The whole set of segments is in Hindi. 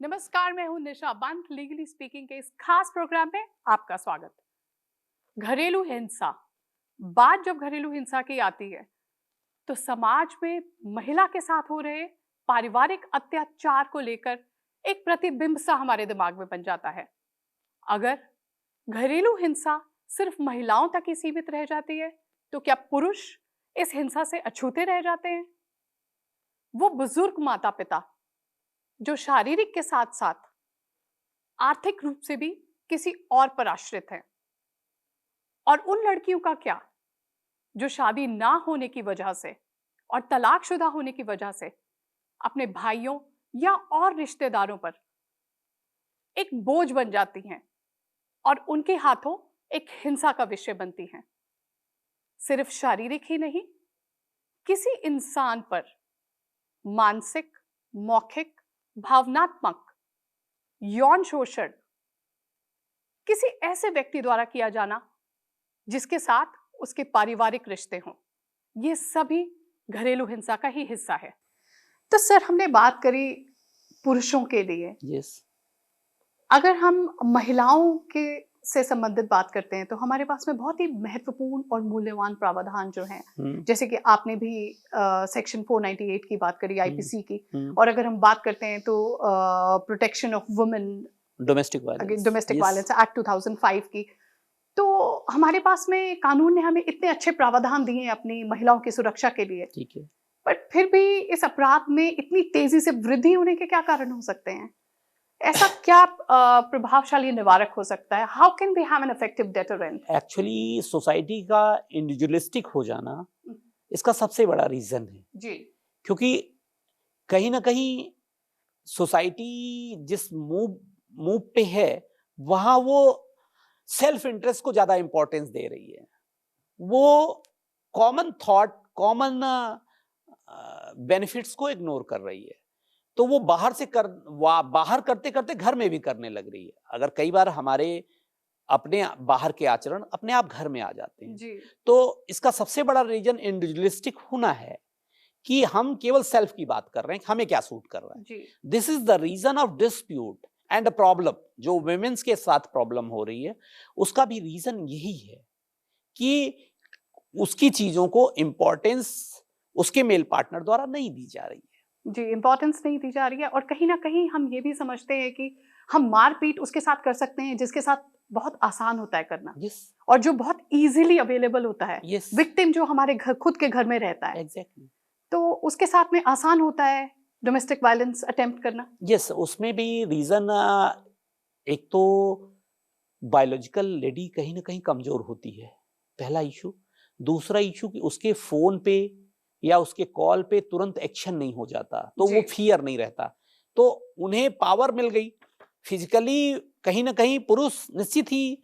नमस्कार, मैं हूं निशा बंत। लीगली स्पीकिंग के इस खास प्रोग्राम में आपका स्वागत। घरेलू हिंसा, बात जब घरेलू हिंसा की आती है तो समाज में महिला के साथ हो रहे पारिवारिक अत्याचार को लेकर एक प्रतिबिंब सा हमारे दिमाग में बन जाता है। अगर घरेलू हिंसा सिर्फ महिलाओं तक ही सीमित रह जाती है तो क्या पुरुष इस हिंसा से अछूते रह जाते हैं? वो बुजुर्ग माता पिता जो शारीरिक के साथ साथ आर्थिक रूप से भी किसी और पर आश्रित हैं, और उन लड़कियों का क्या जो शादी ना होने की वजह से और तलाकशुदा होने की वजह से अपने भाइयों या और रिश्तेदारों पर एक बोझ बन जाती हैं और उनके हाथों एक हिंसा का विषय बनती हैं। सिर्फ शारीरिक ही नहीं, किसी इंसान पर मानसिक, मौखिक, भावनात्मक यौन शोषण किसी ऐसे व्यक्ति द्वारा किया जाना जिसके साथ उसके पारिवारिक रिश्ते हों, ये सभी घरेलू हिंसा का ही हिस्सा है। तो सर, हमने बात करी पुरुषों के लिए। यस। अगर हम महिलाओं के से संबंधित बात करते हैं तो हमारे पास में बहुत ही महत्वपूर्ण और मूल्यवान प्रावधान जो हैं, जैसे कि आपने भी सेक्शन 498 की बात करी, आईपीसी की, और अगर हम बात करते हैं तो protection of women domestic violence act 2005 की। तो हमारे पास में कानून ने हमें इतने अच्छे प्रावधान दिए हैं अपनी महिलाओं की सुरक्षा के लिए, ठीक है, पर फिर भी इस अपराध में इतनी तेजी से वृद्धि होने के क्या कारण हो सकते हैं? ऐसा क्या प्रभावशाली निवारक हो सकता है? How can we have an effective deterrent? Actually society का इंडिविजुअलिस्टिक हो जाना इसका सबसे बड़ा रीजन है जी। क्योंकि कहीं ना कहीं सोसाइटी जिस मूव पे है वहां वो सेल्फ इंटरेस्ट को ज्यादा इंपॉर्टेंस दे रही है। वो कॉमन थॉट, कॉमन बेनिफिट्स को इग्नोर कर रही है। तो वो बाहर करते करते घर में भी करने लग रही है। अगर कई बार हमारे अपने बाहर के आचरण अपने आप घर में आ जाते हैं जी। तो इसका सबसे बड़ा रीजन इंडिविजुअलिस्टिक होना है कि हम केवल सेल्फ की बात कर रहे हैं, हमें क्या सूट कर रहा है। This is the reason of dispute and problem. जो वुमेन्स के साथ प्रॉब्लम हो रही है उसका भी रीजन यही है कि उसकी चीजों को इंपॉर्टेंस उसके मेल पार्टनर द्वारा नहीं दी जा रही है। जी, इंपॉर्टेंस नहीं दी जा रही है, और कहीं ना कहीं हम ये भी समझते हैं कि हम मारपीट उसके साथ कर सकते हैं जिसके साथ बहुत आसान होता है करना। yes. और जो बहुत इजीली अवेलेबल होता है। yes. विक्टिम जो हमारे घर, खुद के घर में रहता है। exactly. तो उसके साथ में आसान होता है डोमेस्टिक वायलेंस अटेम्प्ट करना। yes, उसमें भी रीजन एक तो बायोलॉजिकल लेडी कहीं ना कहीं कमजोर होती है, पहला इशू। दूसरा इशू कि उसके फोन पे या उसके कॉल पे तुरंत एक्शन नहीं हो जाता, तो वो फियर नहीं रहता, तो उन्हें पावर मिल गई। फिजिकली कहीं ना कहीं पुरुष निश्चित ही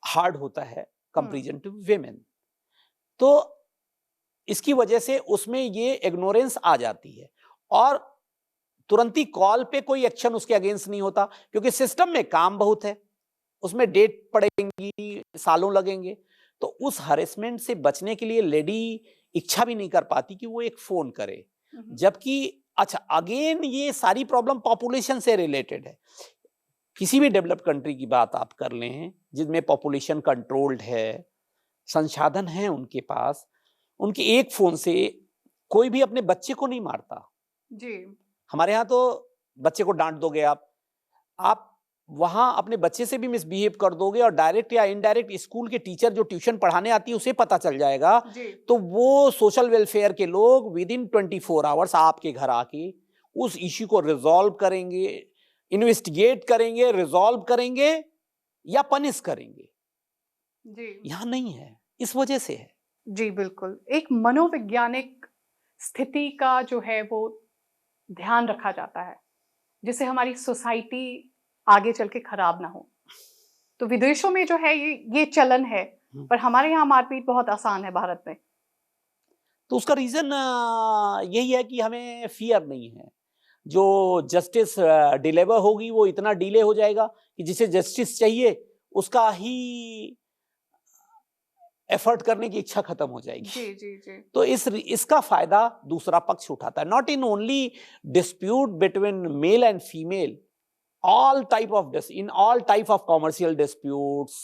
हार्ड होता है कंपैरिजन टू विमेन, तो इसकी वजह से उसमें ये इग्नोरेंस आ जाती है और तुरंत ही कॉल पे कोई एक्शन उसके अगेंस्ट नहीं होता क्योंकि सिस्टम में काम बहुत है, उसमें डेट पड़ेंगी, सालों लगेंगे। तो उस हरेसमेंट से बचने के लिए लेडी इच्छा भी नहीं कर पाती कि वो एक फोन करे। जबकि अच्छा, अगेन ये सारी प्रॉब्लम पॉपुलेशन से रिलेटेड है। किसी भी डेवलप्ड कंट्री की बात आप कर लें जिसमें पॉपुलेशन कंट्रोल्ड है, संसाधन है उनके पास, उनके एक फोन से कोई भी अपने बच्चे को नहीं मारता जी। हमारे यहाँ तो बच्चे को डांट दोगे आप वहां अपने बच्चे से भी मिसबिहेव कर दोगे और डायरेक्ट या इनडायरेक्ट स्कूल के टीचर जो ट्यूशन पढ़ाने आती है उसे पता चल जाएगा, तो वो सोशल वेलफेयर के लोग विद इन 24 आवर्स आपके घर आके उस इश्यू को रिजॉल्व करेंगे, इन्वेस्टिगेट करेंगे, रिजॉल्व करेंगे या पनिश करेंगे। जी। यहाँ नहीं है, इस वजह से है। जी बिल्कुल, एक मनोवैज्ञानिक स्थिति का जो है वो ध्यान रखा जाता है जिससे हमारी सोसाइटी आगे चल के खराब ना हो। तो विदेशों में जो है ये चलन है, पर हमारे यहाँ मारपीट बहुत आसान है भारत में। तो उसका रीजन यही है कि हमें फियर नहीं है। जो जस्टिस डिलीवर होगी वो इतना डिले हो जाएगा कि जिसे जस्टिस चाहिए उसका ही एफर्ट करने की इच्छा खत्म हो जाएगी। जी जी जी। तो इसका फायदा दूसरा पक्ष उठाता है। Not in only dispute between male and female, all type of in all type of commercial disputes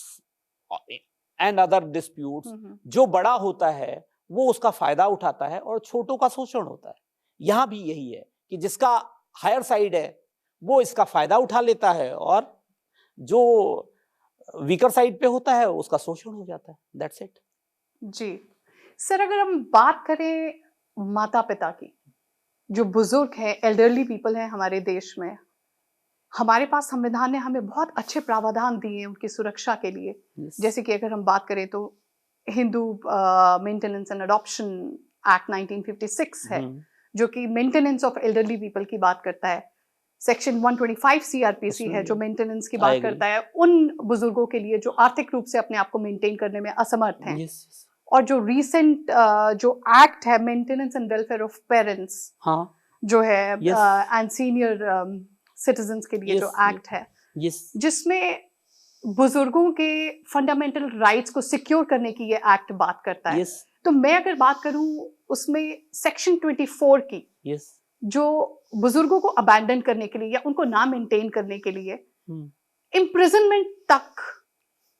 and other disputes, जो बड़ा होता है वो उसका फायदा उठाता है और छोटों का शोषण होता है। यहां भी यही है कि जिसका हायर साइड है वो इसका फायदा उठा लेता है और जो वीकर साइड पे होता है उसका शोषण हो जाता है। That's it. जी सर, अगर हम बात करें माता पिता की, जो बुजुर्ग हैं, एल्डरली पीपल हैं हमारे देश में, हमारे पास संविधान ने हमें बहुत अच्छे प्रावधान दिए हैं उनकी सुरक्षा के लिए। जैसे कि अगर हम बात करें तो Hindu maintenance and adoption act 1956 है, जो कि मेंटेनेंस ऑफ एल्डरली पीपल की बात करता है। सेक्शन 125 सीआरपीसी है जो मेंटेनेंस की बात करता है उन बुजुर्गों के लिए जो आर्थिक रूप से अपने आप को मेंटेन करने में असमर्थ हैं। और जो रिसेंट जो एक्ट है maintenance and welfare of parents, जो है एंड सीनियर सिटीजन्स के लिए जो एक्ट है, जिसमें बुजुर्गों के फंडामेंटल राइट्स को सिक्योर करने की ये एक्ट बात करता है। तो मैं अगर बात करूं उसमें सेक्शन 24 की, जो बुजुर्गों को अबैंडन करने के लिए या उनको ना मेंटेन करने के लिए इम्प्रिजनमेंट तक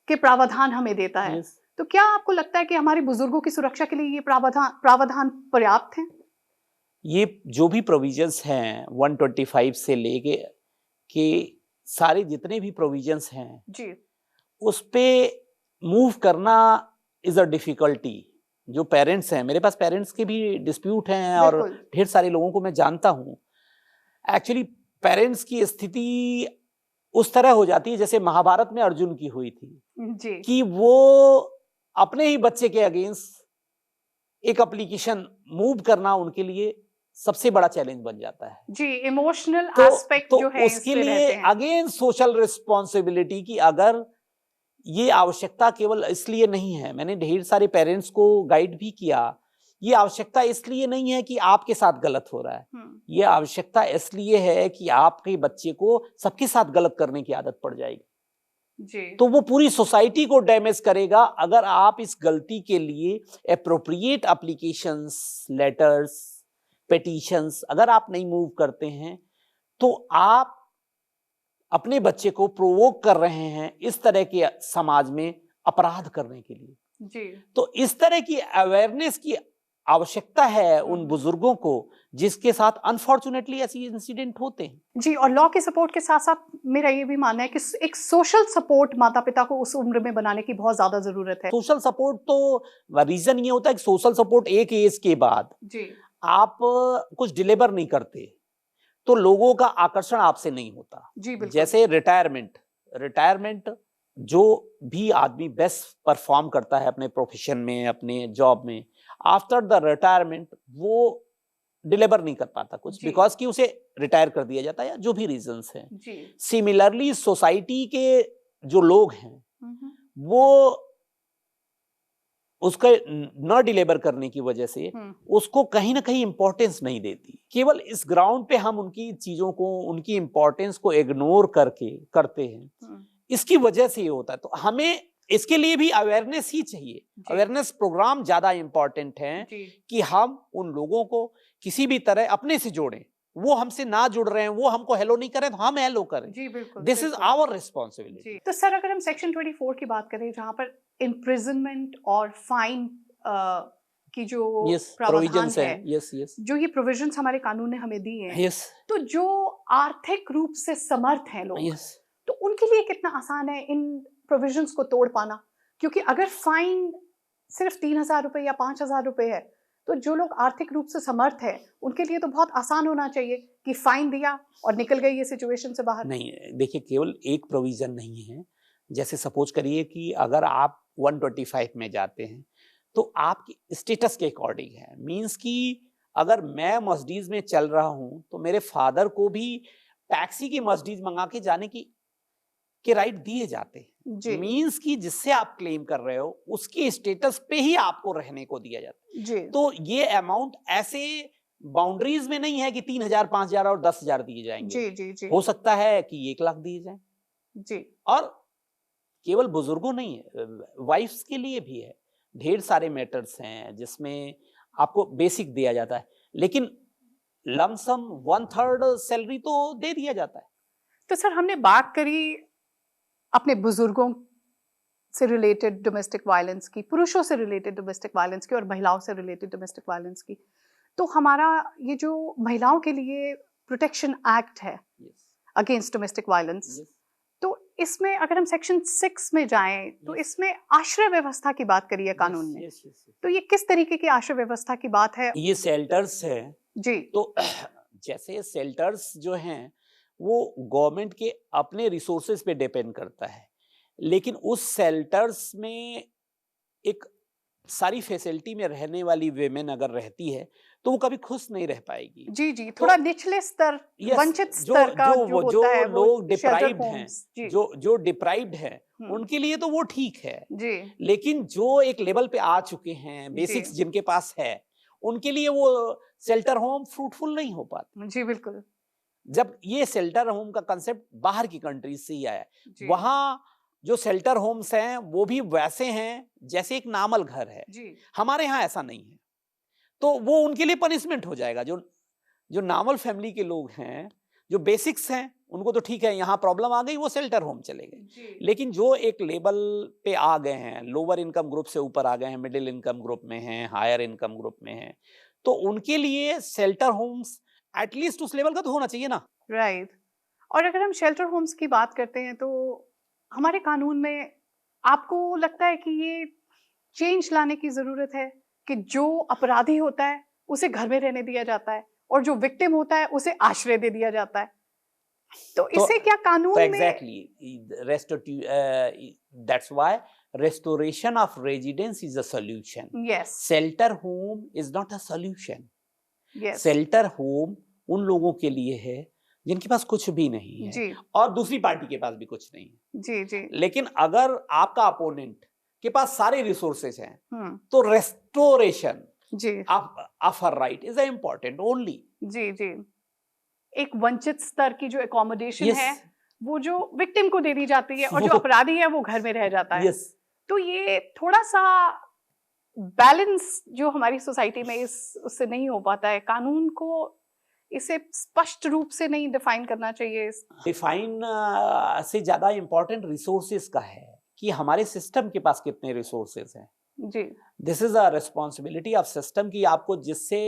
के प्रावधान हमें देता है। तो क्या आपको लगता है कि हमारे बुजुर्गों की सुरक्षा के लिए ये प्रावधान पर्याप्त हैं? ये जो भी प्रोविजंस हैं 125 से लेके के सारे जितने भी प्रोविजंस हैं जी, उस पे मूव करना इज अ डिफिकल्टी। जो पेरेंट्स हैं, मेरे पास पेरेंट्स के भी डिस्प्यूट हैं और ढेर सारे लोगों को मैं जानता हूं। एक्चुअली पेरेंट्स की स्थिति उस तरह हो जाती है जैसे महाभारत में अर्जुन की हुई थी जी, कि वो अपने ही बच्चे के अगेंस्ट एक एप्लीकेशन मूव करना उनके लिए सबसे बड़ा चैलेंज बन जाता है। जी, इमोशनल तो, एस्पेक्ट जो है उसके लिए अगेन सोशल रिस्पॉन्सिबिलिटी की अगर ये आवश्यकता केवल इसलिए नहीं है, मैंने ढेर सारे पेरेंट्स को गाइड भी किया, ये आवश्यकता इसलिए नहीं है कि आपके साथ गलत हो रहा है, ये आवश्यकता इसलिए है कि आपके बच्चे को सबके साथ गलत करने की आदत पड़ जाएगी जी। तो वो पूरी सोसाइटी को डैमेज करेगा अगर आप इस गलती के लिए एप्रोप्रिएट एप्लीकेशंस, लेटर्स, पेटिशंस अगर आप नहीं मूव करते हैं तो आप अपने बच्चे को प्रोवोक कर रहे हैं इस तरह के समाज में अपराध करने के लिए। जी। तो इस तरह की अवेयरनेस की आवश्यकता है उन बुजुर्गों को जिसके साथ अनफॉर्चुनेटली ऐसी इंसिडेंट होते हैं। जी, और लॉ के सपोर्ट के साथ साथ मेरा ये भी मानना है कि एक सोशल सपोर्ट माता पिता को उस उम्र में बनाने की बहुत ज्यादा जरूरत है। सोशल सपोर्ट तो रीजन ये होता है कि सोशल सपोर्ट एक एज के बाद जी, आप कुछ डिलीवर नहीं करते तो लोगों का आकर्षण आपसे नहीं होता। जी बिल्कुल। जैसे रिटायरमेंट जो भी आदमी बेस्ट परफॉर्म करता है अपने प्रोफेशन में, अपने जॉब में, आफ्टर द रिटायरमेंट वो डिलीवर नहीं कर पाता कुछ, बिकॉज कि उसे रिटायर कर दिया जाता है या जो भी रीजंस हैं। सिमिलरली सोसाइटी के जो लोग हैं वो उसका न डिलीवर करने की वजह से उसको कहीं ना कहीं इंपॉर्टेंस नहीं देती। केवल इस ग्राउंड पे हम उनकी चीजों को, उनकी इंपॉर्टेंस को इग्नोर करते हैं, इसकी वजह से ये होता है। तो हमें इसके लिए भी अवेयरनेस ही चाहिए। अवेयरनेस प्रोग्राम ज्यादा इंपॉर्टेंट है कि हम उन लोगों को किसी भी तरह अपने से जोड़ें, वो हमसे ना जुड़ रहे हैं, वो हमको हेलो नहीं करें तो हम हेलो करें। जी बिल्कुल, दिस इज आवर रिस्पॉन्सिबिलिटी। तो सर अगर हम सेक्शन 24 की बात करें जहां पर इम्प्रिजनमेंट और फाइन की जो प्रावधान है, जो ये प्रोविजंस हमारे कानून ने हमें दी हैं, तो जो आर्थिक रूप से समर्थ हैं लोग, तो उनके लिए कितना आसान है इन प्रोविजंस को तोड़ पाना? क्योंकि अगर फाइन सिर्फ 3,000 रुपए या 5,000 रुपए है तो जो लोग आर्थिक रूप से समर्थ है उनके लिए तो बहुत आसान होना चाहिए कि फाइन दिया और निकल गई ये सिचुएशन से बाहर। नहीं, देखिए केवल एक प्रोविजन नहीं है। जैसे सपोज करिए कि अगर आप 125 में जाते हैं तो आपकी स्टेटस के अकॉर्डिंग है, मींस कि अगर मैं मर्सिडीज में चल रहा हूं तो मेरे फादर को भी टैक्सी की मर्सिडीज मंगा के जाने के राइट दिए जाते हैं। मींस कि जिससे आप क्लेम कर रहे हो उसके स्टेटस पे ही आपको रहने को दिया जाता है। तो ये अमाउंट ऐसे बाउंड्रीज में नहीं है कि 3,000, 5,000 और 10,000 दिए जाएंगे। जी। हो सकता है कि 1 लाख दिए जाएं। जी। और केवल बुजुर्गों नहीं है, वाइफ्स के लिए भी है। ढेर सारे मैटर्स हैं जिसमें आपको बेसिक दिया जाता है, लेकिन लमसम 1/3 सैलरी तो दे दिया जाता है। तो सर हमने बात करी अपने बुजुर्गों से रिलेटेड डोमेस्टिक वायलेंस की, पुरुषों से रिलेटेड डोमेस्टिक वायलेंस की और महिलाओं से रिलेटेड डोमेस्टिक वायलेंस की। तो हमारा ये जो महिलाओं के लिए प्रोटेक्शन एक्ट है अगेंस्ट डोमेस्टिक वायलेंस, तो इसमें अगर हम सेक्शन 6 में जाएं तो इसमें आश्रय व्यवस्था की बात करी है कानून में। तो ये किस तरीके की आश्रय व्यवस्था की बात है? ये शेल्टर्स है जी। तो जैसे शेल्टर्स जो हैं वो गवर्नमेंट के अपने रिसोर्सेज पे डिपेंड करता है, लेकिन उस शेल्टर्स में एक सारी फैसिलिटी में रहने वाली विमेन अगर रहती है तो वो कभी खुश नहीं रह पाएगी। जी जी, थोड़ा निचले स्तर, वंचित स्तर का जो होता है, वो लोग डिप्राइव्ड shelter हैं, homes, जो डिप्राइव्ड हैं, उनके लिए तो वो ठीक है जी। लेकिन जो एक लेवल पे आ चुके हैं, बेसिक्स जिनके पास है, उनके लिए वो शेल्टर होम फ्रूटफुल नहीं हो पाता। जी बिल्कुल। जब ये शेल्टर होम का कंसेप्ट बाहर की कंट्रीज से ही आया, वहां जो शेल्टर होम्स हैं वो भी वैसे हैं जैसे एक नॉर्मल घर है जी। हमारे यहाँ ऐसा नहीं है, तो वो उनके लिए पनिशमेंट हो जाएगा। जो नॉर्मल फैमिली के लोग हैं, जो बेसिक्स हैं, उनको तो ठीक है, यहाँ प्रॉब्लम आ गई वो शेल्टर होम चले गए, लेकिन जो एक लेवल पे आ गए हैं, लोअर इनकम ग्रुप से ऊपर आ गए हैं, मिडिल इनकम ग्रुप में हैं, हायर इनकम ग्रुप में हैं, तो उनके लिए शेल्टर होम्स एटलीस्ट उस लेवल का तो होना चाहिए ना। राइट। और अगर हम शेल्टर होम्स की बात करते हैं तो हमारे कानून में आपको लगता है कि ये चेंज लाने की जरूरत है कि जो अपराधी होता है उसे घर में रहने दिया जाता है और जो विक्टिम होता है उसे आश्रय दे दिया जाता है, तो इससे क्या कानून में that's why restoration of residence is a solution. Yes. Shelter home is not a solution. Yes. Shelter home उन लोगों के लिए है जिनके पास कुछ भी नहीं है जी। और दूसरी पार्टी के पास भी कुछ नहीं है। जी जी। लेकिन अगर आपका अपोनेंट के पास सारे रिसोर्सेज हैं तो रेस्टोरेशन जी of her right is important only. जी जी। एक वंचित स्तर की जो एकोमोडेशन है वो जो विक्टिम को दे दी जाती है और जो अपराधी है वो घर में रह जाता है। तो ये थोड़ा सा बैलेंस जो हमारी सोसाइटी में उससे नहीं हो पाता है। कानून को इसे स्पष्ट रूप से नहीं डिफाइन करना चाहिए। डिफाइन से ज्यादा इंपॉर्टेंट रिसोर्सेज का है कि हमारे सिस्टम के पास कितने रिसोर्सेज हैं। जी। This is a responsibility of system कि आपको जिससे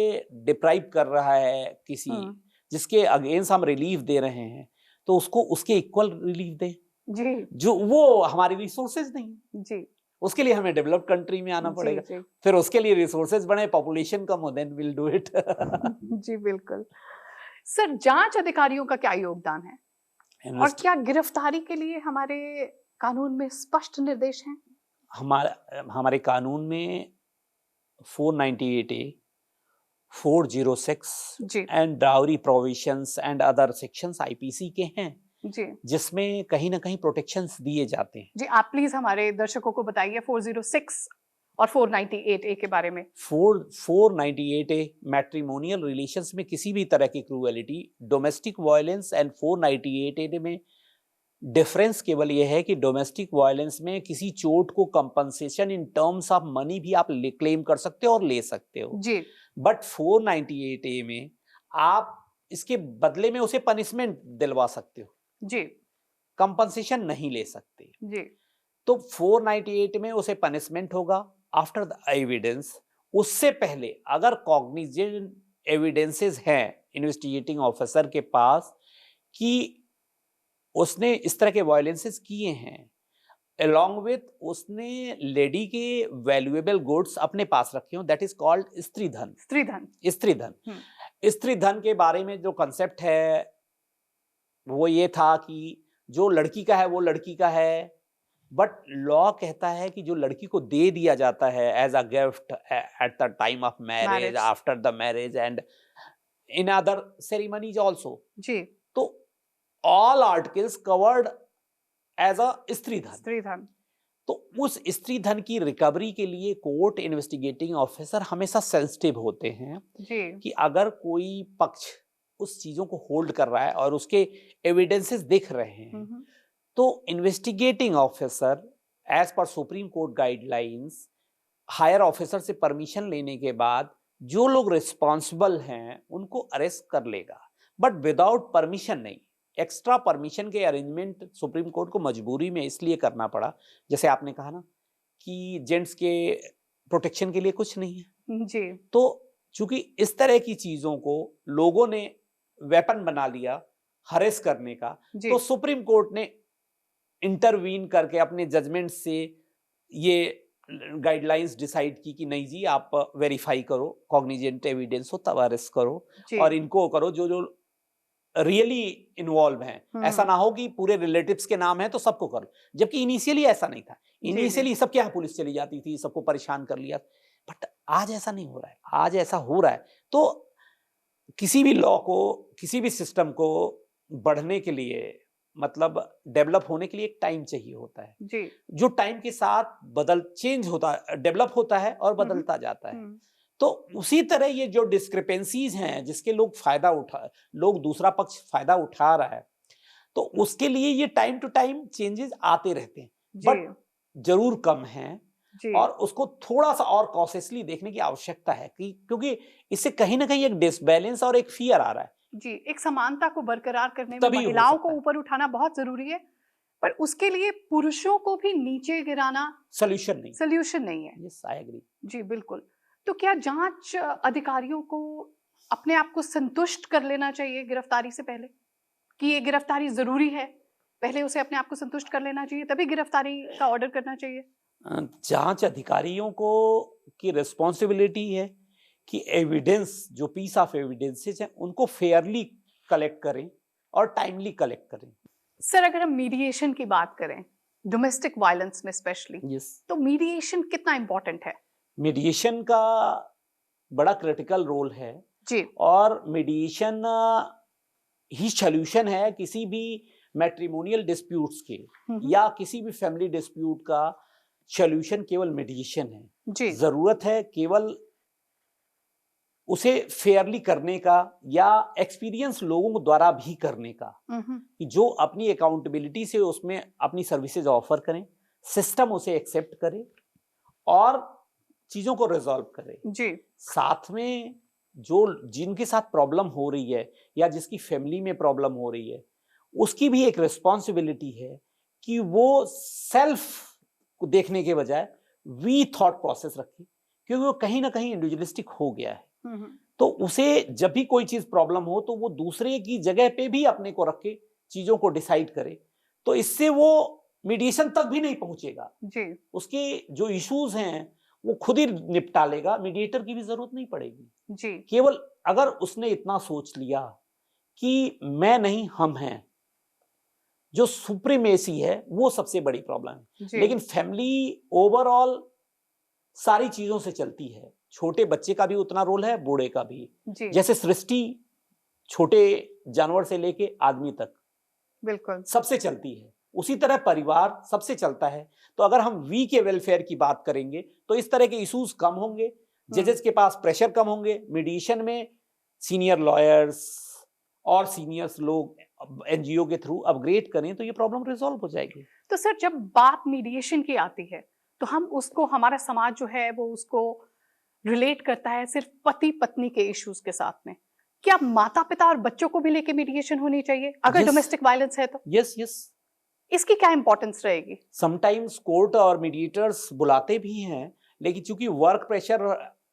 डिप्राइव कर रहा है किसी, जिसके अगेंस्ट हम रिलीफ दे रहे हैं, तो उसको उसके इक्वल रिलीफ दे जी, जो वो हमारी रिसोर्सेज नहीं जी। उसके लिए हमें डेवलप्ड कंट्री में आना पड़ेगा। जी। फिर उसके लिए रिसोर्सेज बढ़े, पॉपुलेशन कम हो, देन विल डू इट। जी बिल्कुल। सर जांच अधिकारियों का क्या योगदान है और क्या गिरफ्तारी के लिए हमारे कानून में स्पष्ट निर्देश हैं? हमारे कानून में 498A, 406 and dowry provisions and other sections IPC के हैं जी, जिसमें कहीं ना कहीं प्रोटेक्शंस दिए जाते हैं। जी आप प्लीज हमारे दर्शकों को बताइए 406 और 498A के बारे में। 498A मैट्रिमोनियल रिलेशंस में किसी भी तरह की cruelty, domestic violence and 498A में डिफरेंस केवल यह है कि डोमेस्टिक वायलेंस में किसी चोट को compensation in terms of money भी आप क्लेम कर सकते हो और ले सकते हो जी। बट 498A में आप इसके बदले में उसे पनिशमेंट दिलवा सकते हो जी, कंपनसेशन नहीं ले सकते जी। तो 498 में उसे पनिशमेंट होगा आफ्टर द एविडेंस। उससे पहले अगर कॉग्निजेंट एविडेंसेस हैं इन्वेस्टिगेटिंग ऑफिसर के पास कि उसने इस तरह के वायलेंसेस किए हैं, along with उसने लेडी के वैल्यूएबल गुड्स अपने पास रखे हो, दैट इज कॉल्ड स्त्री धन। स्त्री धन। स्त्री धन। स्त्री धन के बारे में जो कंसेप्ट है वो ये था कि जो लड़की का है वो लड़की का है, बट लॉ कहता है कि जो लड़की को दे दिया जाता है as a gift at the time of marriage, after the marriage and in other ceremonies also जी, तो all articles covered as a stridhan. स्त्री धन। तो उस स्त्री धन की रिकवरी के लिए कोर्ट इन्वेस्टिगेटिंग ऑफिसर हमेशा सेंसिटिव होते हैं जी, कि अगर कोई पक्ष उस चीजों को होल्ड कर रहा है और उसके एविडेंसेस दिख रहे हैं तो investigating officer as per supreme court guidelines higher officer से परमिशन लेने के बाद जो लोग रिस्पॉन्सिबल हैं उनको अरेस्ट कर लेगा, बट विदाउट परमिशन नहीं। एक्स्ट्रा परमिशन के अरेंजमेंट सुप्रीम कोर्ट को मजबूरी में इसलिए करना पड़ा, जैसे आपने कहा ना कि जेंट्स के प्रोटेक्शन के लिए कुछ नहीं है जी तो चूंकि इस तरह की चीजों को लोगों ने वेपन बना लिया हरेस करने का, जी तो सुप्रीम कोर्ट ने इंटरवीन करके अपने जजमेंट से ये गाइडलाइंस डिसाइड की कि नहीं जी, आप वेरीफाई करो, कॉग्निजेंट एविडेंस हो तब अरेस्ट करो जी और इनको करो जो जो रियली इन्वॉल्व हैं। ऐसा ना हो कि पूरे रिलेटिव्स के नाम है तो सबको करो, जबकि इनिशियली ऐसा नहीं था। जी इनिशियली सबके यहाँ पुलिस चली जाती थी, सबको परेशान कर लिया, बट आज ऐसा नहीं हो रहा है। आज ऐसा हो रहा है तो किसी भी लॉ को, किसी भी सिस्टम को बढ़ने के लिए, मतलब डेवलप होने के लिए एक टाइम चाहिए होता है, जी जो टाइम के साथ चेंज होता, डेवलप होता है और बदलता जाता है। तो उसी तरह ये जो डिस्क्रिपेंसीज हैं जिसके लोग दूसरा पक्ष फायदा उठा रहा है, तो उसके लिए ये टाइम टू टाइम चेंजेस आते रहते हैं, बट जरूर कम हैं जी और उसको थोड़ा सा और कॉशियसली देखने की आवश्यकता है कि क्योंकि इससे कहीं ना कहीं एक डिसबैलेंस और एक फियर आ रहा है। जी एक समानता को बरकरार करने में तभी हो महिलाओं सकता को है। ऊपर उठाना बहुत जरूरी है, पर उसके लिए पुरुषों को भी नीचे गिराना सोल्यूशन नहीं। सोल्यूशन नहीं है। Yes, I agree. जी बिल्कुल। तो क्या जांच अधिकारियों को अपने आप को संतुष्ट कर लेना चाहिए गिरफ्तारी से पहले कि ये गिरफ्तारी जरूरी है, पहले उसे अपने आप को संतुष्ट कर लेना चाहिए तभी गिरफ्तारी का ऑर्डर करना चाहिए? जांच अधिकारियों को की रिस्पॉन्सिबिलिटी है कि एविडेंस, जो पीस ऑफ एविडेंसेस हैं उनको फेयरली कलेक्ट करें और टाइमली कलेक्ट करें। सर अगर हम मीडिएशन की बात करें डोमेस्टिक वायलेंस में स्पेशली, यस, तो मीडिएशन कितना इंपॉर्टेंट है? मीडिएशन का बड़ा क्रिटिकल रोल है जी और मीडिएशन ही सॉल्यूशन है किसी भी मैट्रिमोनियल डिस्प्यूट्स के या किसी भी फैमिली डिस्प्यूट का। सॉल्यूशन केवल मीडिएशन है। जी जरूरत है केवल उसे फेयरली करने का या एक्सपीरियंस लोगों द्वारा भी करने का, कि जो अपनी अकाउंटेबिलिटी से उसमें अपनी सर्विसेज ऑफर करें, सिस्टम उसे एक्सेप्ट करे और चीजों को रिजॉल्व करे। जी साथ में जो जिनके साथ प्रॉब्लम हो रही है या जिसकी फैमिली में प्रॉब्लम हो रही है, उसकी भी एक रिस्पॉन्सिबिलिटी है कि वो सेल्फ को देखने के बजाय वी थॉट प्रोसेस रखे, क्योंकि वो कहीं ना कहीं इंडिविजुअलिस्टिक हो गया है। तो उसे जब भी कोई चीज प्रॉब्लम हो तो वो दूसरे की जगह पे भी अपने को रख के चीजों को डिसाइड करे, तो इससे वो मीडिएशन तक भी नहीं पहुंचेगा। जी उसके जो इश्यूज हैं वो खुद ही निपटा लेगा, मीडिएटर की भी जरूरत नहीं पड़ेगी। जी केवल अगर उसने इतना सोच लिया कि मैं नहीं हम हैं, जो सुप्रीमेसी है वो सबसे बड़ी प्रॉब्लम है। जी लेकिन फैमिली ओवरऑल सारी चीजों से चलती है, छोटे बच्चे का भी उतना रोल है, बूढ़े का भी। जी जैसे सृष्टि छोटे जानवर से लेके आदमी तक बिल्कुल सबसे चलती है, उसी तरह परिवार सबसे चलता है। तो अगर हम वी के वेलफेयर की बात करेंगे तो इस तरह के इश्यूज कम होंगे, जजेस के पास प्रेशर कम होंगे, मीडिएशन में सीनियर लॉयर्स और सीनियर्स लोग एनजीओ के थ्रू अपग्रेड करें तो ये प्रॉब्लम रिजॉल्व हो जाएगी। तो सर जब बात मीडिएशन की आती है तो हम उसको, हमारा समाज जो है वो उसको रिलेट करता है सिर्फ पति पत्नी के इश्यूज के साथ में। क्या माता पिता और बच्चों को भी लेके मीडिएशन होनी चाहिए अगर Yes. डोमेस्टिक वायलेंस है तो? यस यस, इसकी क्या इंपॉर्टेंस रहेगी? समटाइम्स कोर्ट और मीडिएटर्स बुलाते भी हैं, लेकिन चूंकि वर्क प्रेशर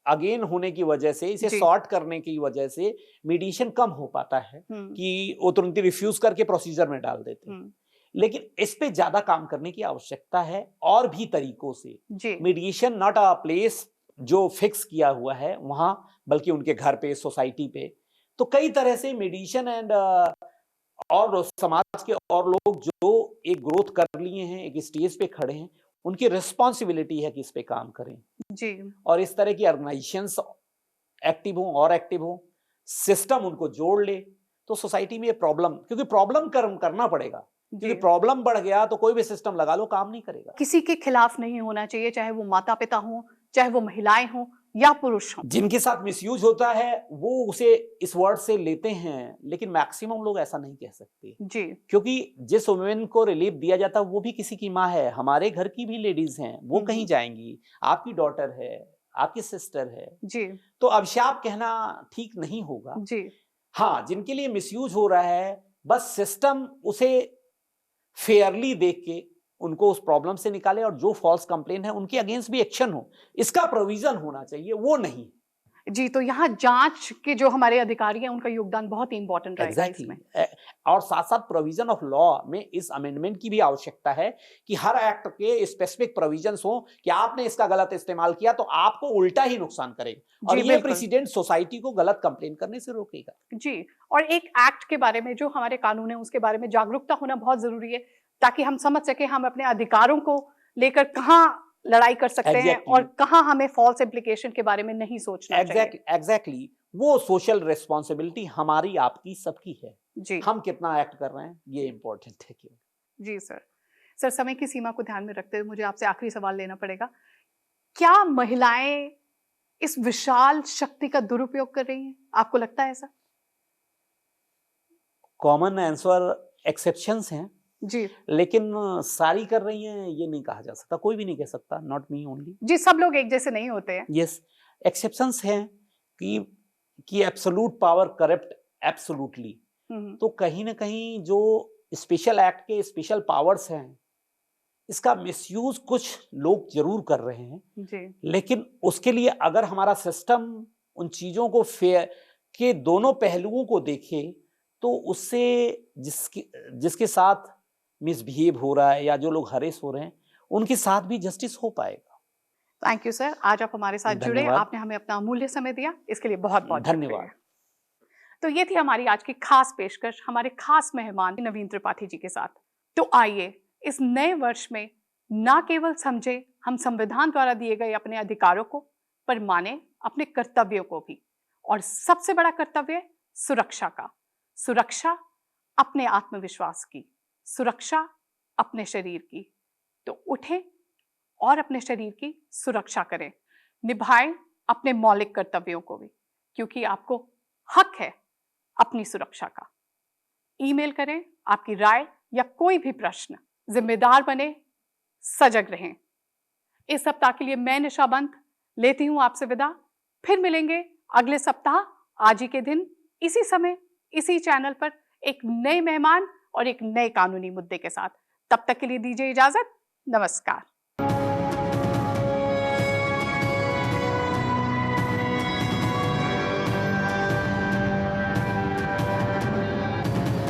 अगेन होने की वजह से, इसे जी। सॉर्ट करने की वजह से मीडिएशन कम हो पाता है कि वो तुरंत ही रिफ्यूज करके प्रोसीजर में डाल देते हैं। लेकिन इस पे ज्यादा काम करने की आवश्यकता है और भी तरीकों से। जी मीडिएशन नॉट अ प्लेस जो फिक्स किया हुआ है वहां, बल्कि उनके घर पे, सोसाइटी पे। तो कई तरह से मीडिएशन एंड और समाज के और लोग जो एक ग्रोथ कर लिए हैं, एक स्टेज पे खड़े हैं, उनकी रिस्पॉन्सिबिलिटी है कि इस पे काम करें जी और इस तरह की ऑर्गेनाइजेशंस एक्टिव हों और एक्टिव हों, सिस्टम उनको जोड़ ले तो सोसाइटी में ये प्रॉब्लम, क्योंकि प्रॉब्लम करना पड़ेगा, क्योंकि प्रॉब्लम बढ़ गया तो कोई भी सिस्टम लगा लो काम नहीं करेगा। किसी के खिलाफ नहीं होना चाहिए, चाहे वो माता पिता हो, चाहे वो महिलाएं हों, या पुरुष हों। जिनके साथ मिसयूज होता है वो उसे इस वर्ड से लेते हैं, लेकिन मैक्सिमम लोग ऐसा नहीं कह सकते जी क्योंकि जिस वुमेन को रिलीफ दिया जाता है वो भी किसी की माँ है, हमारे घर की भी लेडीज हैं, वो कहीं जाएंगी, आपकी डॉटर है, आपकी सिस्टर है, जी तो अभिशाप कहना ठीक नहीं होगा। जी हाँ, जिनके लिए मिसयूज हो रहा है, बस सिस्टम उसे फेयरली देख के उनको उस प्रॉब्लम से निकाले और जो फॉल्स कंप्लेन है उनके अगेंस्ट भी एक्शन हो, इसका प्रोविजन होना चाहिए, वो नहीं। जी, तो यहाँ जांच के जो हमारे अधिकारी हैं उनका योगदान बहुत ही इंपॉर्टेंट रहेगा इसमें। और साथ साथ प्रोविजन ऑफ लॉ में इस अमेंडमेंट की भी आवश्यकता है कि हर एक्ट के स्पेसिफिक प्रोविजंस हो कि आपने इसका गलत इस्तेमाल किया तो आपको उल्टा ही नुकसान करेगा, और जी, ये बिल्कुल। प्रेसिडेंट सोसाइटी को गलत कंप्लेन करने से रोकेगा। जी, और एक एक्ट के बारे में जो हमारे कानून है उसके बारे में जागरूकता होना बहुत जरूरी है, ताकि हम समझ सके हम अपने अधिकारों को लेकर कहाँ लड़ाई कर सकते हैं और कहाँ हमें फॉल्स इम्प्लीकेशन के बारे में नहीं सोचना चाहिए। एग्जैक्टली, वो सोशल रिस्पॉन्सिबिलिटी हमारी आपकी सबकी है। जी हम कितना एक्ट कर रहे हैं ये इंपॉर्टेंट है। क्यों? जी सर, समय की सीमा को ध्यान में रखते हुए मुझे आपसे आखिरी सवाल लेना पड़ेगा। क्या महिलाएं इस विशाल शक्ति का दुरुपयोग कर रही हैं? आपको लगता है ऐसा? कॉमन आंसर एक्सेप्शंस हैं जी लेकिन सारी कर रही हैं ये नहीं कहा जा सकता, कोई भी नहीं कह सकता, नॉट मी ओनली। जी, सब लोग एक जैसे नहीं होते हैं। यस, एक्सेप्शंस हैं कि एब्सोल्यूट पावर करप्ट एब्सोल्यूटली, तो कहीं ना कहीं जो स्पेशल एक्ट के स्पेशल पावर्स हैं इसका मिसयूज कुछ लोग जरूर कर रहे हैं जी लेकिन उसके लिए अगर हमारा सिस्टम उन चीजों को फेयर के दोनों पहलुओं को देखे तो उससे जिसके साथ मिसबिहेव हो रहा है या जो लोग हरेस हो रहे हैं उनके साथ भी जस्टिस हो पाएगा। थैंक यू सर, आज आप हमारे साथ जुड़े, आपने हमें अपना अमूल्य समय दिया, इसके लिए बहुत बहुत धन्यवाद। तो ये थी हमारी आज की खास पेशकश हमारे खास मेहमान नवीन त्रिपाठी जी के साथ। तो आइए इस नए वर्ष में ना केवल समझे हम संविधान द्वारा दिए गए अपने अधिकारों को, पर माने अपने कर्तव्यों को भी, और सबसे बड़ा कर्तव्य सुरक्षा का। सुरक्षा अपने आत्मविश्वास की, सुरक्षा अपने शरीर की। तो उठें और अपने शरीर की सुरक्षा करें, निभाएं अपने मौलिक कर्तव्यों को भी, क्योंकि आपको हक है अपनी सुरक्षा का। ईमेल करें आपकी राय या कोई भी प्रश्न, जिम्मेदार बने, सजग रहें। इस सप्ताह के लिए मैं निशा बंत लेती हूं आपसे विदा। फिर मिलेंगे अगले सप्ताह आज ही के दिन इसी समय इसी चैनल पर एक नए मेहमान और एक नए कानूनी मुद्दे के साथ। तब तक के लिए दीजिए इजाजत। नमस्कार।